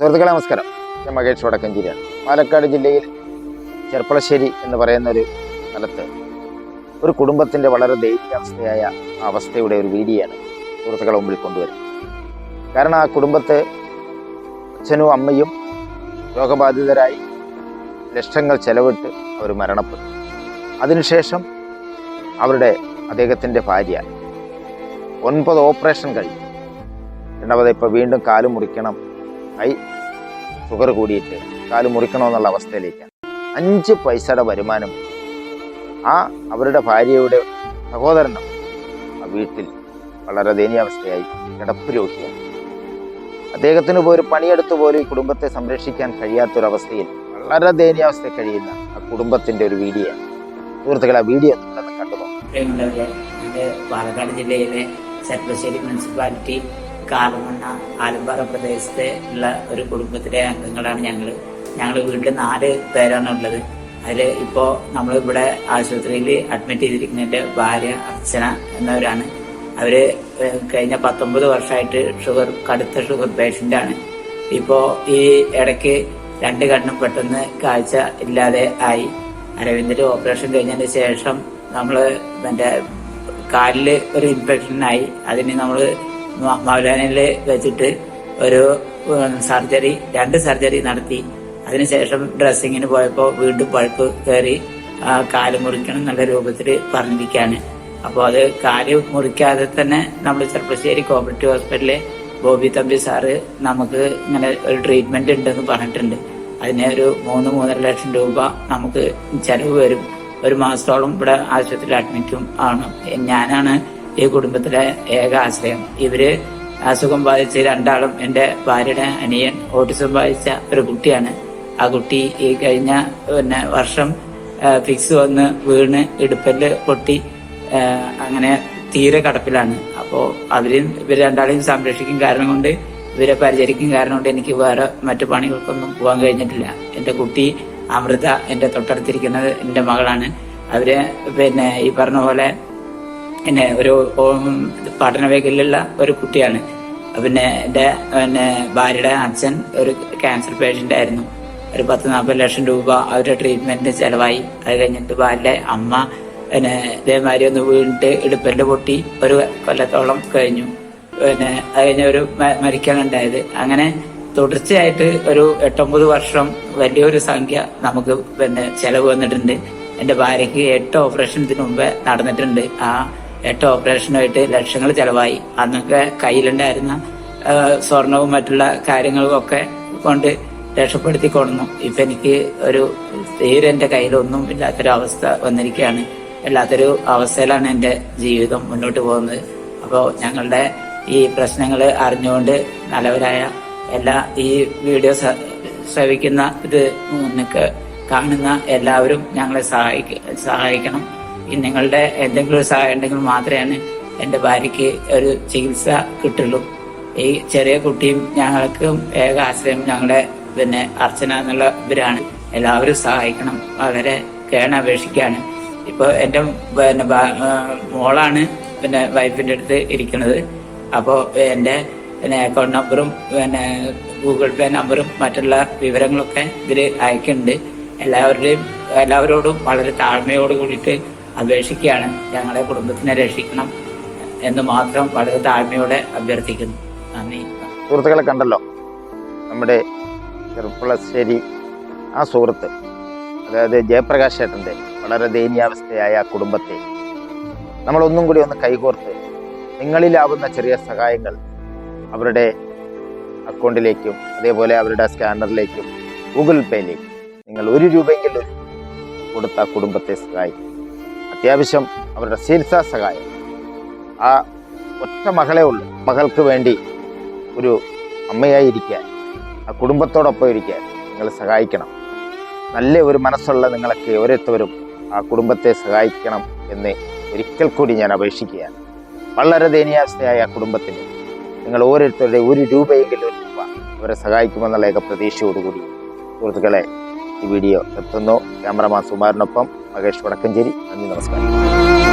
സുഹൃത്തുക്കളെ നമസ്കാരം. ഞാൻ മഹേഷ് വടക്കഞ്ചേരിയാണ്. പാലക്കാട് ജില്ലയിൽ ചെർപ്പളശ്ശേരി എന്ന് പറയുന്ന ഒരു സ്ഥലത്ത് ഒരു കുടുംബത്തിൻ്റെ വളരെ ദയനീയാവസ്ഥയായ അവസ്ഥയുടെ ഒരു വീഡിയോയാണ് സുഹൃത്തുക്കളെ മുമ്പിൽ കൊണ്ടുവരുന്നത്. കാരണം ആ കുടുംബത്തെ അച്ഛനും അമ്മയും രോഗബാധിതരായി ലക്ഷങ്ങൾ ചെലവിട്ട് അവർ മരണപ്പെട്ടു. അതിനുശേഷം അദ്ദേഹത്തിൻ്റെ ഭാര്യ 9 ഓപ്പറേഷൻ കഴിഞ്ഞു. രണ്ടാമത് ഇപ്പോൾ വീണ്ടും കാല് മുറിക്കണം, ഷുഗർ കൂടിയിട്ട് കാല് മുറിക്കണമെന്നുള്ള അവസ്ഥയിലേക്കാണ്. 5 പൈസയുടെ വരുമാനം അവരുടെ ഭാര്യയുടെ സഹോദരനും ആ വീട്ടിൽ വളരെ ദയനീയാവസ്ഥയായി കിടപ്പ് രോഗിയാണ്. അദ്ദേഹത്തിന് ഒരു പണിയെടുത്ത് പോലും ഈ കുടുംബത്തെ സംരക്ഷിക്കാൻ കഴിയാത്തൊരവസ്ഥയിൽ വളരെ ദയനീയാവസ്ഥയിൽ കഴിയുന്ന ആ കുടുംബത്തിൻ്റെ ഒരു വീഡിയോ ആണ്. സുഹൃത്തുക്കളെ, ആ വീഡിയോ നിങ്ങളൊന്ന് കണ്ടു നോക്കാം. പാലക്കാട് ജില്ലയിലെ ചെർപ്പളശ്ശേരി മുനിസിപ്പാലിറ്റി കാലമണ്ണ ആലമ്പാറ പ്രദേശത്തെ ഉള്ള ഒരു കുടുംബത്തിലെ അംഗങ്ങളാണ് ഞങ്ങൾ വീട്ടിൽ 4 പേരാണ് ഉള്ളത്. അതിൽ ഇപ്പോൾ നമ്മളിവിടെ ആശുപത്രിയിൽ അഡ്മിറ്റ് ചെയ്തിരിക്കുന്നതിൻ്റെ ഭാര്യ അർച്ചന എന്നവരാണ്. അവര് കഴിഞ്ഞ 19 വർഷമായിട്ട് കടുത്ത ഷുഗർ പേഷ്യൻ്റാണ്. ഇപ്പോൾ ഈ ഇടയ്ക്ക് 2 കണ്ണും പെട്ടെന്ന് കാഴ്ച ഇല്ലാതെ ആയി. അരവിന്ദിന്റെ ഓപ്പറേഷൻ കഴിഞ്ഞതിന് ശേഷം നമ്മൾ കാലിൽ ഒരു ഇൻഫെക്ഷനായി. അതിന് നമ്മൾ മൗലാനയിൽ വെച്ചിട്ട് ഒരു 2 സർജറി നടത്തി. അതിനുശേഷം ഡ്രസ്സിങ്ങിന് പോയപ്പോൾ വീണ്ടും പഴുപ്പ് കയറി കാല് മുറിക്കണം എന്നുള്ള രൂപത്തിൽ പറഞ്ഞിരിക്കുകയാണ്. അപ്പോൾ അത് കാല് മുറിക്കാതെ തന്നെ നമ്മൾ ചെർപ്പളശ്ശേരി കോപ്പറേറ്റീവ് ഹോസ്പിറ്റലിലെ ബോബി തമ്പി സാറ് നമുക്ക് ഇങ്ങനെ ഒരു ട്രീറ്റ്മെന്റ് ഉണ്ടെന്ന് പറഞ്ഞിട്ടുണ്ട്. അതിന് ഒരു 3-3.5 ലക്ഷം രൂപ നമുക്ക് ചെലവ് വരും. 1 മാസത്തോളം ഇവിടെ ആശുപത്രിയിൽ അഡ്മിറ്റും ആണ്. ഞാനാണ് ഈ കുടുംബത്തിലെ ഏക ആശ്രയം. ഇവര് അസുഖം ബാധിച്ച 2 ആളും എന്റെ ഭാര്യയുടെ അനിയൻ ഓട്ടിസം ബാധിച്ച ഒരു കുട്ടിയാണ്. ആ കുട്ടി ഈ കഴിഞ്ഞ വർഷം ഫിക്സ് വന്ന് വീണ് ഇടുപ്പല് പൊട്ടി അങ്ങനെ തീരെ കടപ്പിലാണ്. അപ്പോൾ ഇവർ 2 ആളെയും സംരക്ഷിക്കും കാരണം കൊണ്ട്, ഇവരെ പരിചരിക്കും കാരണം കൊണ്ട് എനിക്ക് വേറെ മറ്റു പണികൾക്കൊന്നും പോകാൻ കഴിഞ്ഞിട്ടില്ല. എന്റെ കുട്ടി അമൃത എന്റെ തൊട്ടടുത്തിരിക്കുന്നത് എന്റെ മകളാണ്. അവര് ഈ പറഞ്ഞ പോലെ ഒരു പഠന മേഖലയിലുള്ള ഒരു കുട്ടിയാണ്. എന്റെ ഭാര്യയുടെ അച്ഛൻ ഒരു ക്യാൻസർ പേഷ്യന്റ് ആയിരുന്നു. ഒരു 10-40 ലക്ഷം രൂപ അവരുടെ ട്രീറ്റ്മെന്റിന് ചെലവായി. അത് കഴിഞ്ഞിട്ട് ഭാര്യയുടെ അമ്മ ഇതേമാതിരി ഒന്ന് വീണിട്ട് ഇടുപ്പല് പൊട്ടി 1 കൊല്ലത്തോളം കഴിഞ്ഞു. അത് കഴിഞ്ഞ മരിക്കാനുണ്ടായത്. അങ്ങനെ തുടർച്ചയായിട്ട് ഒരു 8-9 വർഷം വലിയൊരു സംഖ്യ നമുക്ക് ചെലവ് വന്നിട്ടുണ്ട്. എന്റെ ഭാര്യയ്ക്ക് 8 ഓപ്പറേഷൻ ഇതിനു മുമ്പേ നടന്നിട്ടുണ്ട്. ആ 8 ഓപ്പറേഷനുമായിട്ട് ലക്ഷങ്ങൾ ചെലവായി. അന്നൊക്കെ കയ്യിലുണ്ടായിരുന്ന സ്വർണവും മറ്റുള്ള കാര്യങ്ങളും ഒക്കെ കൊണ്ട് രക്ഷപ്പെടുത്തി കൊണ്ടു. ഇപ്പൊ എനിക്ക് തീരെ എന്റെ കയ്യിലൊന്നും ഇല്ലാത്തൊരവസ്ഥ വന്നിരിക്കുകയാണ്. വല്ലാത്തൊരു അവസ്ഥയിലാണ് എന്റെ ജീവിതം മുന്നോട്ട് പോകുന്നത്. അപ്പോൾ ഞങ്ങളുടെ ഈ പ്രശ്നങ്ങൾ അറിഞ്ഞുകൊണ്ട് നല്ലവരായ ഈ വീഡിയോ ശ്രവിക്കുന്ന കാണുന്ന എല്ലാവരും ഞങ്ങളെ സഹായിക്കണം. നിങ്ങളുടെ എന്തെങ്കിലും ഒരു സഹായം ഉണ്ടെങ്കിൽ മാത്രമേ എന്റെ ഭാര്യയ്ക്ക് ഒരു ചികിത്സ കിട്ടുള്ളൂ. ഈ ചെറിയ കുട്ടിയും ഞങ്ങൾക്കും ഏക ആശ്രയം ഞങ്ങളുടെ അർച്ചന എന്നുള്ള ഇവരാണ്. എല്ലാവരും സഹായിക്കണം. വളരെ കേണപേക്ഷിക്കാണ്. ഇപ്പൊ എന്റെ മോളാണ് വൈഫിന്റെ അടുത്ത് ഇരിക്കുന്നത്. അപ്പോൾ എന്റെ അക്കൗണ്ട് നമ്പറും ഗൂഗിൾ പേ നമ്പറും മറ്റുള്ള വിവരങ്ങളൊക്കെ ഇതിൽ അയക്കുന്നുണ്ട്. എല്ലാവരോടും വളരെ താഴ്മയോട് കൂടിയിട്ട് അപേക്ഷിക്കുകയാണ്. ഞങ്ങളെ കുടുംബത്തിനെ രക്ഷിക്കണം എന്ന് മാത്രം വളരെ താഴ്മയോടെ അഭ്യർത്ഥിക്കുന്നു. നന്ദി. സുഹൃത്തുക്കളെ കണ്ടല്ലോ, നമ്മുടെ ചെർപ്പളശ്ശേരി ആ സുഹൃത്ത്, അതായത് ജയപ്രകാശ് ചേട്ടൻ്റെ വളരെ ദയനീയാവസ്ഥയായ ആ കുടുംബത്തെ നമ്മളൊന്നും കൂടി ഒന്ന് കൈകോർത്ത് നിങ്ങളിലാവുന്ന ചെറിയ സഹായങ്ങൾ അവരുടെ അക്കൗണ്ടിലേക്കും അതേപോലെ അവരുടെ സ്കാനറിലേക്കും ഗൂഗിൾ പേയിലേക്കും നിങ്ങൾ 1 രൂപയെങ്കിലും കൊടുത്ത കുടുംബത്തെ സഹായിക്കും. അത്യാവശ്യം അവരുടെ ചികിത്സാ സഹായം, ആ ഒറ്റ മകളെ ഉള്ളൂ, മകൾക്ക് വേണ്ടി ഒരു അമ്മയായിരിക്കാൻ, ആ കുടുംബത്തോടൊപ്പം ഇരിക്കാൻ നിങ്ങൾ സഹായിക്കണം. നല്ല ഒരു മനസ്സുള്ള നിങ്ങളൊക്കെ ഓരോരുത്തരും ആ കുടുംബത്തെ സഹായിക്കണം എന്ന് ഒരിക്കൽ കൂടി ഞാൻ അപേക്ഷിക്കുകയാണ്. വളരെ ദയനീയാവസ്ഥയായ ആ കുടുംബത്തിന് നിങ്ങൾ ഓരോരുത്തരുടെ 1 രൂപയെങ്കിലും അവരെ സഹായിക്കുമെന്നുള്ള ഏക പ്രതീക്ഷയോടുകൂടി സുഹൃത്തുക്കളെ ഈ വീഡിയോ എത്തുന്നു. ക്യാമറമാൻ സുമാറിനൊപ്പം മഹേഷ് വടക്കഞ്ചേരി. നന്ദി, നമസ്കാരം.